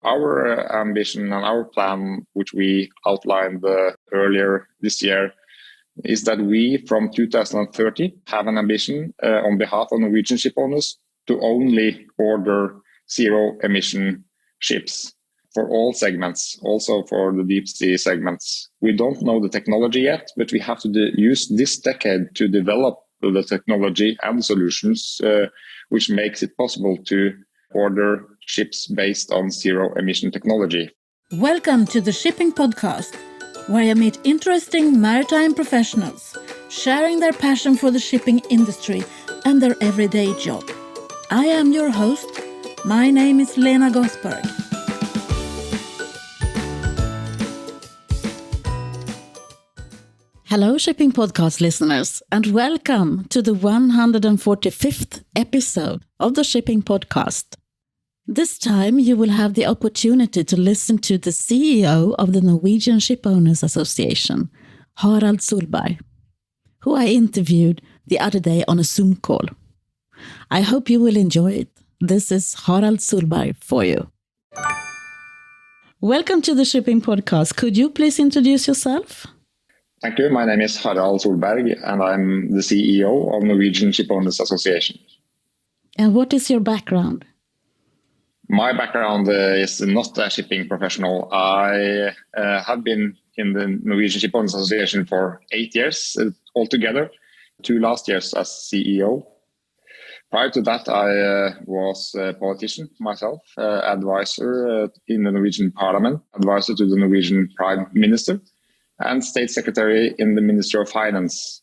our ambition and our plan, which we outlined earlier this year, is that we, from 2030, have an ambition on behalf of Norwegian ship owners to only order zero-emission ships for all segments, also for the deep sea segments. We don't know the technology yet, but we have to use this decade to develop the technology and the solutions which makes it possible to order ships based on zero-emission technology. Welcome to the Shipping Podcast, where I meet interesting maritime professionals sharing their passion for the shipping industry and their everyday job. I am your host. My name is Lena Gothberg. Hello, Shipping Podcast listeners, and welcome to the 145th episode of the Shipping Podcast. This time you will have the opportunity to listen to the CEO of the Norwegian Shipowners Association, Harald Solberg, who I interviewed the other day on a Zoom call. I hope you will enjoy it. This is Harald Solberg for you. Welcome to the Shipping Podcast. Could you please introduce yourself? Thank you. My name is Harald Solberg, and I'm the CEO of Norwegian Shipowners Association. And what is your background? My background is not a shipping professional. I have been in the Norwegian Shipowners Association for 8 years altogether, 2 last years as CEO. Prior to that, I was a politician myself, advisor in the Norwegian Parliament, advisor to the Norwegian Prime Minister, and State Secretary in the Ministry of Finance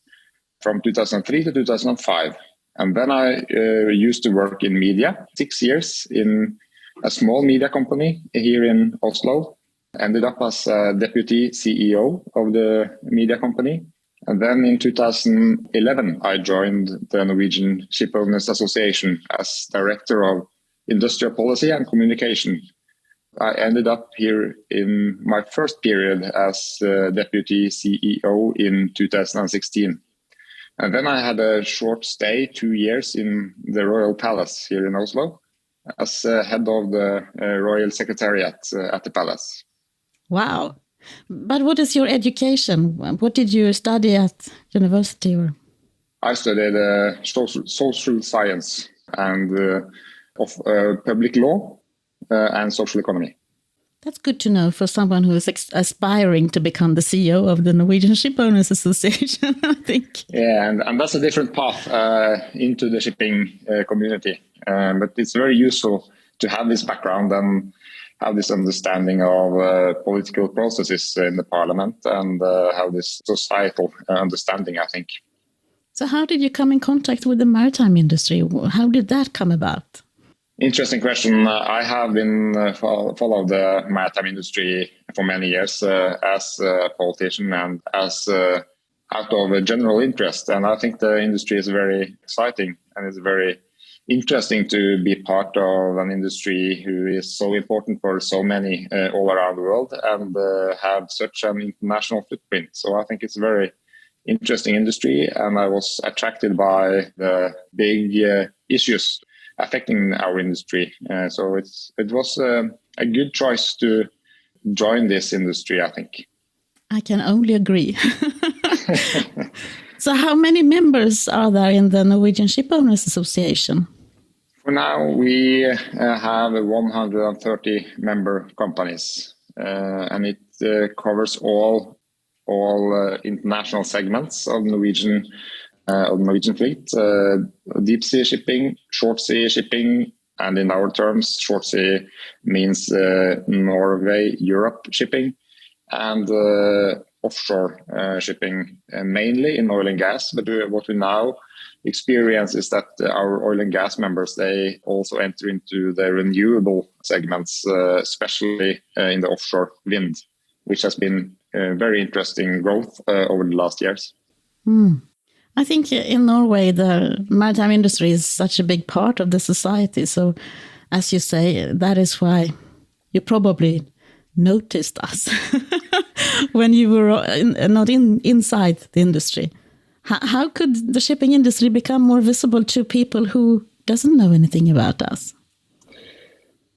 from 2003 to 2005. And then I used to work in media, 6 years in a small media company here in Oslo. Ended up as deputy CEO of the media company. And then in 2011, I joined the Norwegian Shipowners Association as Director of Industrial Policy and Communication. I ended up here in my first period as Deputy CEO in 2016. And then I had a short stay, 2 years in the Royal Palace here in Oslo as head of the Royal Secretariat at the Palace. Wow. But what is your education? What did you study at university? I studied social science and public law. And social economy. That's good to know for someone who is aspiring to become the CEO of the Norwegian Shipowners Association, I think. Yeah, and that's a different path into the shipping community. But it's very useful to have this background and have this understanding of political processes in the parliament and have this societal understanding, I think. So how did you come in contact with the maritime industry? How did that come about? Interesting question. I have been followed the maritime industry for many years as a politician and as out of a general interest. And I think the industry is very exciting and it's very interesting to be part of an industry who is so important for so many all around the world and have such an international footprint. So I think it's a very interesting industry, and I was attracted by the big issues affecting our industry. So it was a good choice to join this industry, I think. I can only agree. So how many members are there in the Norwegian Shipowners Association? For now, we have 130 member companies, and it covers all international segments of Norwegian fleet, deep sea shipping, short sea shipping, and in our terms, short sea means Norway, Europe shipping, and offshore shipping, mainly in oil and gas. But what we now experience is that our oil and gas members, they also enter into the renewable segments, especially in the offshore wind, which has been very interesting growth over the last years. I think in Norway, the maritime industry is such a big part of the society. So, as you say, that is why you probably noticed us when you were not inside the industry. How could the shipping industry become more visible to people who doesn't know anything about us?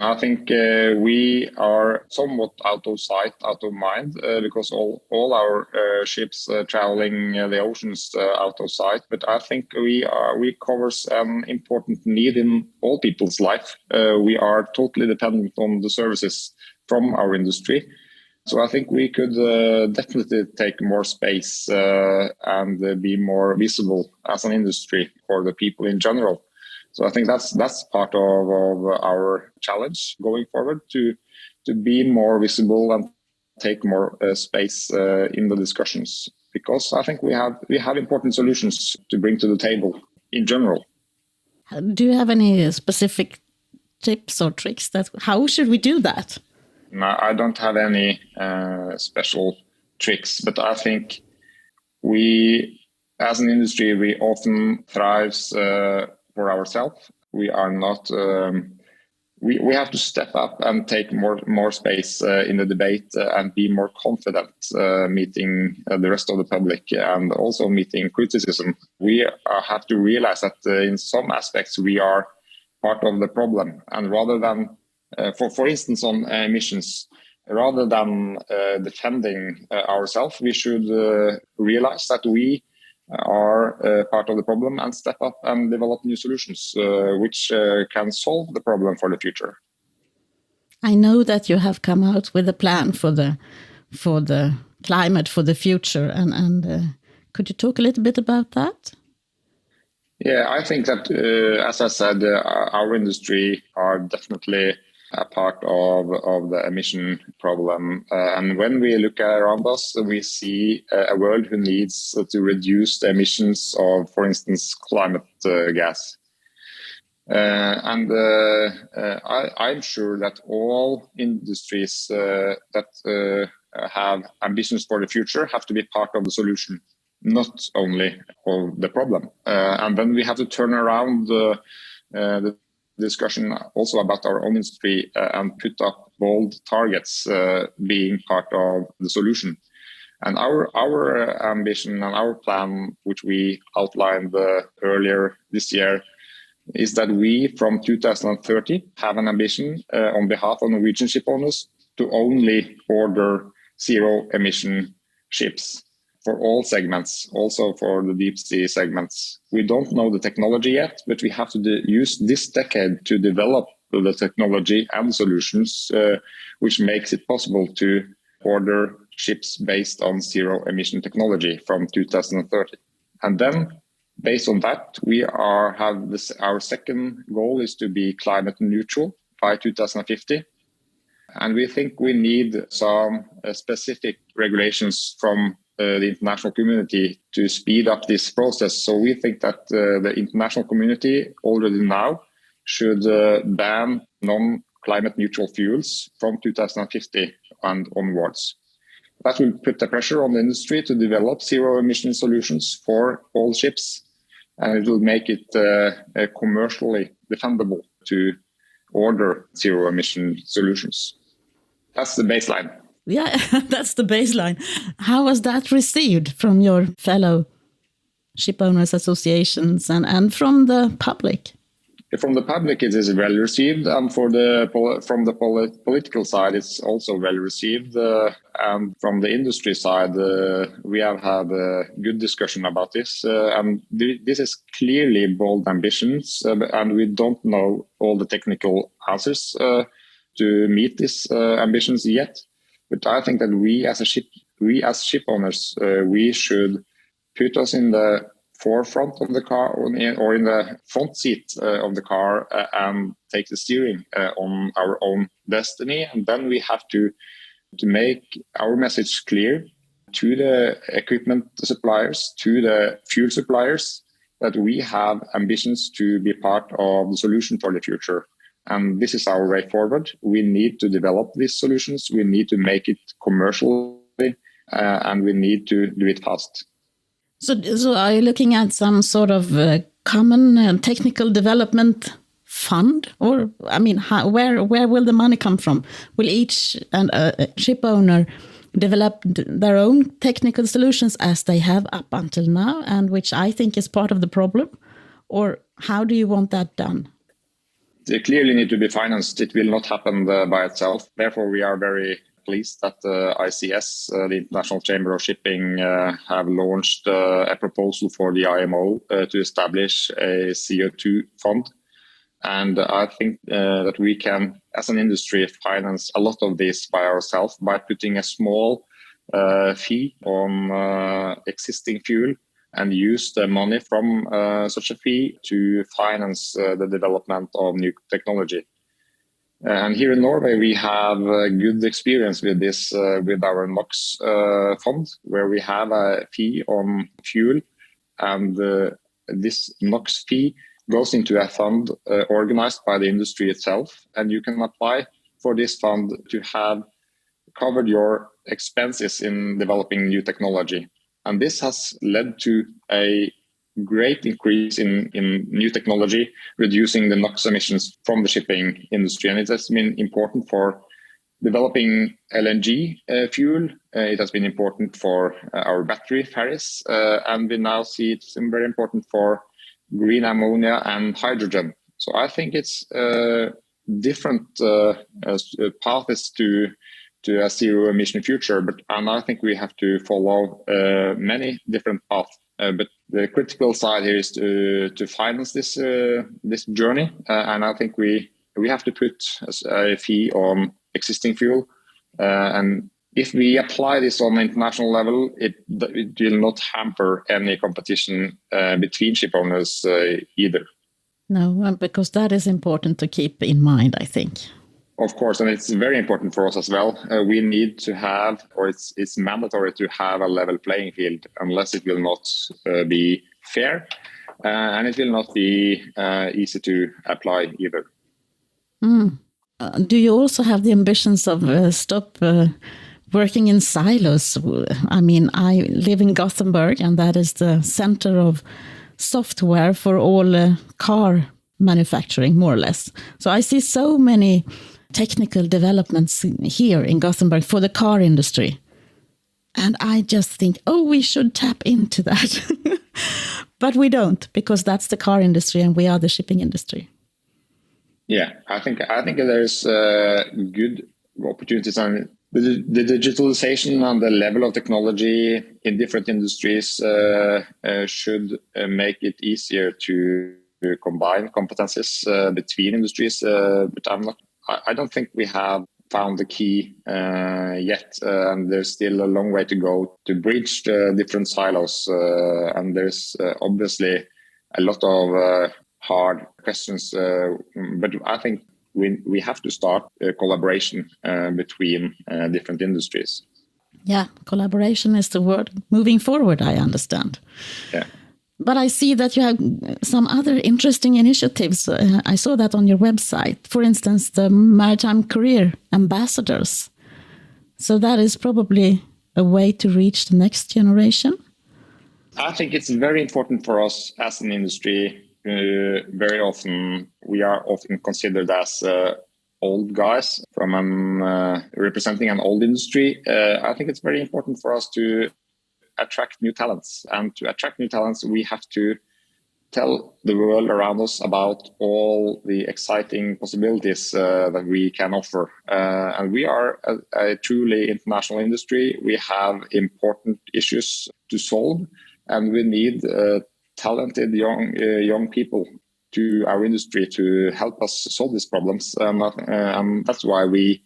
I think we are somewhat out of sight, out of mind, because all our ships traveling the oceans out of sight. But I think we covers an important need in all people's life. We are totally dependent on the services from our industry. So I think we could definitely take more space and be more visible as an industry for the people in general. So I think that's part of our challenge going forward to be more visible and take more space in the discussions, because I think we have important solutions to bring to the table in general. Do you have any specific tips or tricks that how should we do that? No, I don't have any special tricks, but I think we, as an industry, we often thrives for ourselves. We are not. We have to step up and take more space in the debate and be more confident meeting the rest of the public and also meeting criticism. We have to realize that in some aspects we are part of the problem, and rather than for instance, on emissions, rather than defending ourselves, we should realize that we are part of the problem and step up and develop new solutions which can solve the problem for the future. I know that you have come out with a plan for the climate for the future, and could you talk a little bit about that? Yeah, I think that, as I said, our industry are definitely a part of the emission problem. And when we look around us, we see a world who needs to reduce the emissions of, for instance, climate gas. I'm sure that all industries that have ambitions for the future have to be part of the solution, not only of the problem. And then we have to turn around the discussion also about our own industry and put up bold targets being part of the solution. And our ambition and our plan, which we outlined earlier this year, is that we from 2030 have an ambition on behalf of Norwegian ship owners to only order zero emission ships for all segments, also for the deep sea segments. We don't know the technology yet, but we have to use this decade to develop the technology and solutions which makes it possible to order ships based on zero emission technology from 2030. And then based on that, we have this. Our second goal is to be climate neutral by 2050. And we think we need some specific regulations from the international community to speed up this process. So we think that the international community already now should ban non-climate neutral fuels from 2050 and onwards. That will put the pressure on the industry to develop zero emission solutions for all ships, and it will make it commercially defendable to order zero emission solutions. That's the baseline. Yeah, that's the baseline. How was that received from your fellow ship owners associations and from the public? From the public, it is well received, and from the political side, it's also well received. And from the industry side, we have had a good discussion about this. And this is clearly bold ambitions, and we don't know all the technical answers to meet these ambitions yet. But I think that we as ship owners, we should put us in the forefront of the car or in the front seat of the car and take the steering on our own destiny. And then we have to make our message clear to the equipment suppliers, to the fuel suppliers, that we have ambitions to be part of the solution for the future. And this is our way forward. We need to develop these solutions. We need to make it commercially, and we need to do it fast. So are you looking at some sort of common technical development fund? Or, I mean, where will the money come from? Will each ship owner develop their own technical solutions as they have up until now, and which I think is part of the problem? Or how do you want that done? They clearly need to be financed. It will not happen by itself. Therefore, we are very pleased that ICS, the International Chamber of Shipping, have launched a proposal for the IMO to establish a CO2 fund. And I think that we can, as an industry, finance a lot of this by ourselves by putting a small fee on existing fuel and use the money from such a fee to finance the development of new technology. And here in Norway, we have good experience with this with our NOx fund, where we have a fee on fuel, and this NOx fee goes into a fund organized by the industry itself, and you can apply for this fund to have covered your expenses in developing new technology. And this has led to a great increase in new technology, reducing the NOx emissions from the shipping industry. And it has been important for developing LNG fuel. It has been important for our battery ferries. And we now see it's very important for green ammonia and hydrogen. So I think it's different paths to a zero emission future, and I think we have to follow many different paths. But the critical side here is to finance this journey, and I think we have to put a fee on existing fuel, and if we apply this on the international level, it will not hamper any competition between ship owners either. No, because that is important to keep in mind, I think. Of course, and it's very important for us as well. We need to have, or it's mandatory to have a level playing field, unless it will not be fair, and it will not be easy to apply either. Do you also have the ambitions of stop working in silos? I mean, I live in Gothenburg, and that is the center of software for all car manufacturing, more or less. So I see so many technical developments here in Gothenburg for the car industry. And I just think, we should tap into that. But we don't, because that's the car industry and we are the shipping industry. Yeah, I think there's good opportunities, and the digitalization and the level of technology in different industries should make it easier to combine competencies between industries. But I don't think we have found the key yet, and there's still a long way to go to bridge the different silos. And there's obviously a lot of hard questions, but I think we have to start a collaboration between different industries. Yeah, collaboration is the word moving forward, I understand. Yeah. But I see that you have some other interesting initiatives. I saw that on your website. For instance, the Maritime Career Ambassadors. So that is probably a way to reach the next generation. I think it's very important for us as an industry. Very often, we are often considered as old guys from representing an old industry. I think it's very important for us to attract new talents. And to attract new talents, we have to tell the world around us about all the exciting possibilities that we can offer. And we are a truly international industry. We have important issues to solve, and we need talented young people to our industry to help us solve these problems. And that's why we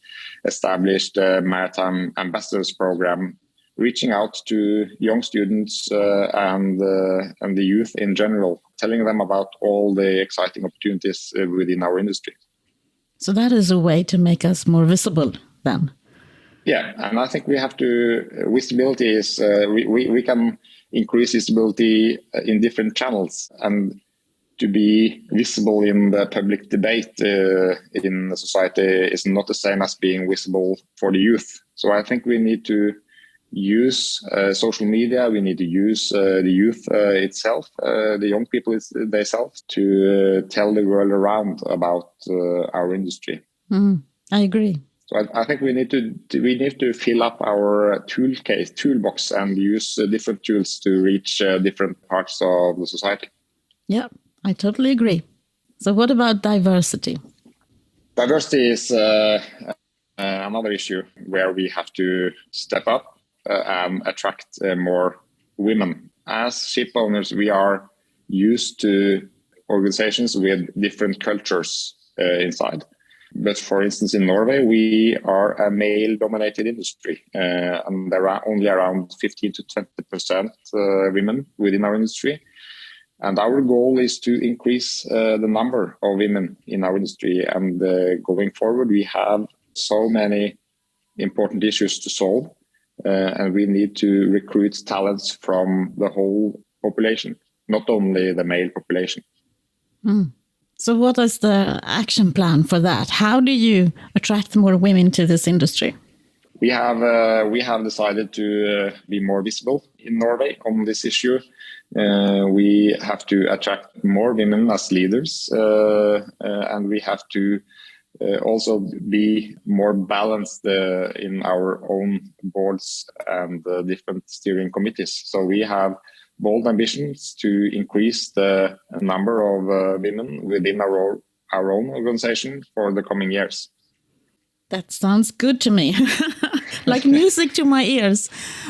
established the Maritime Ambassadors Program, reaching out to young students and the youth in general, telling them about all the exciting opportunities within our industry. So that is a way to make us more visible then. Yeah, and I think we have to, visibility is, we can increase visibility in different channels, and to be visible in the public debate in the society is not the same as being visible for the youth. So I think we need to use social media, we need to use the youth itself, the young people themselves, to tell the world around about our industry. I agree. So I think we need to fill up our toolbox and use different tools to reach different parts of the society. Yeah, I totally agree. So what about diversity? Diversity is another issue where we have to step up and attract more women. As ship owners, we are used to organizations with different cultures inside. But for instance, in Norway, we are a male-dominated industry, and there are only around 15 to 20% women within our industry. And our goal is to increase the number of women in our industry. And going forward, we have so many important issues to solve, and we need to recruit talents from the whole population, not only the male population. So what is the action plan for that? How do you attract more women to this industry? We have decided to be more visible in Norway on this issue. We have to attract more women as leaders, and we have to also be more balanced in our own boards and different steering committees. So we have bold ambitions to increase the number of women within our own organization for the coming years. That sounds good to me. Like music to my ears.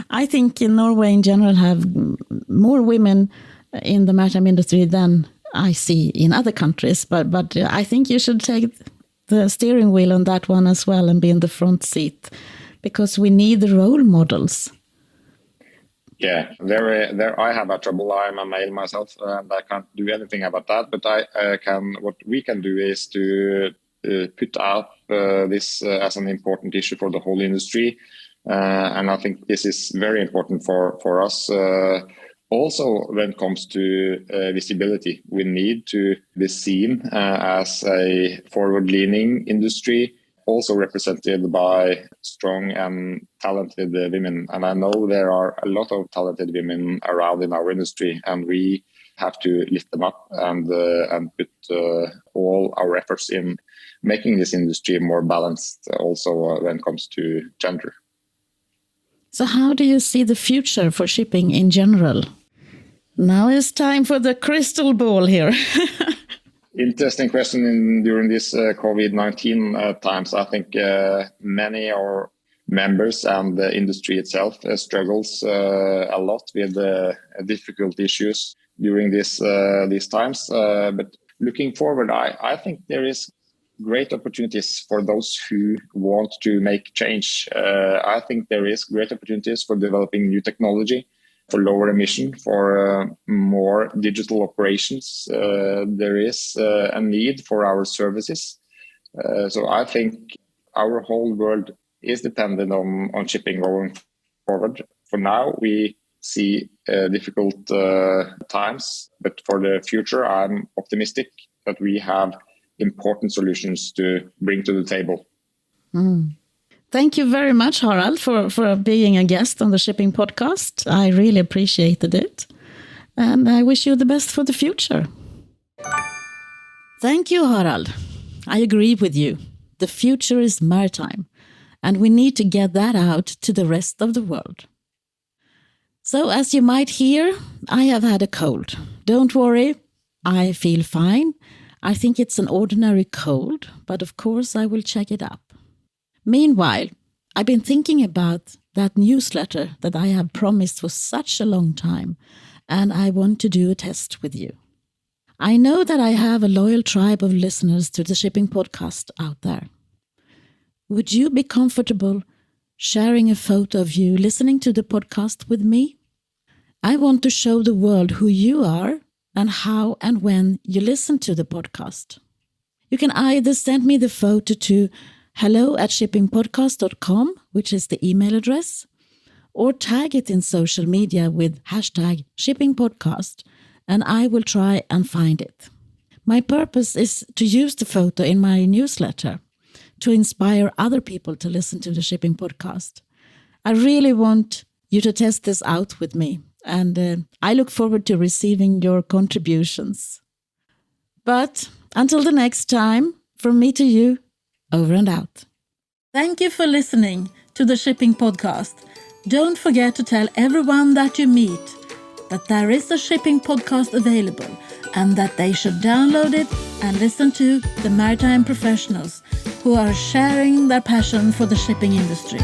I think in Norway in general have more women in the maritime industry than I see in other countries. But I think you should take the steering wheel on that one as well and be in the front seat, because we need the role models. Yeah, there. I have a trouble. I'm a male myself, and I can't do anything about that. But I can. What we can do is to put out this as an important issue for the whole industry, and I think this is very important for us. Also, when it comes to visibility, we need to be seen as a forward-leaning industry, also represented by strong and talented women. And I know there are a lot of talented women around in our industry, and we have to lift them up and put all our efforts in making this industry more balanced, also when it comes to gender. So how do you see the future for shipping in general? Now it's time for the crystal ball here. Interesting question during this COVID-19 times. I think many of our members and the industry itself struggles a lot with difficult issues during these times. But looking forward, I think there is great opportunities for those who want to make change. I think there is great opportunities for developing new technology, for lower emission, for more digital operations. There is a need for our services. So I think our whole world is dependent on shipping going forward. For now, we see difficult times, but for the future, I'm optimistic that we have important solutions to bring to the table. Thank you very much, Harald, for being a guest on the Shipping Podcast. I really appreciated it. And I wish you the best for the future. Thank you, Harald. I agree with you. The future is maritime, and we need to get that out to the rest of the world. So, as you might hear, I have had a cold. Don't worry, I feel fine. I think it's an ordinary cold, but of course I will check it up. Meanwhile, I've been thinking about that newsletter that I have promised for such a long time, and I want to do a test with you. I know that I have a loyal tribe of listeners to the Shipping Podcast out there. Would you be comfortable sharing a photo of you listening to the podcast with me? I want to show the world who you are and how and when you listen to the podcast. You can either send me the photo to hello@shippingpodcast.com, which is the email address, or tag it in social media with #shippingpodcast, and I will try and find it. My purpose is to use the photo in my newsletter to inspire other people to listen to the Shipping Podcast. I really want you to test this out with me, and I look forward to receiving your contributions. But until the next time, from me to you, over and out. Thank you for listening to the Shipping Podcast. Don't forget to tell everyone that you meet that there is a Shipping Podcast available, and that they should download it and listen to the maritime professionals who are sharing their passion for the shipping industry.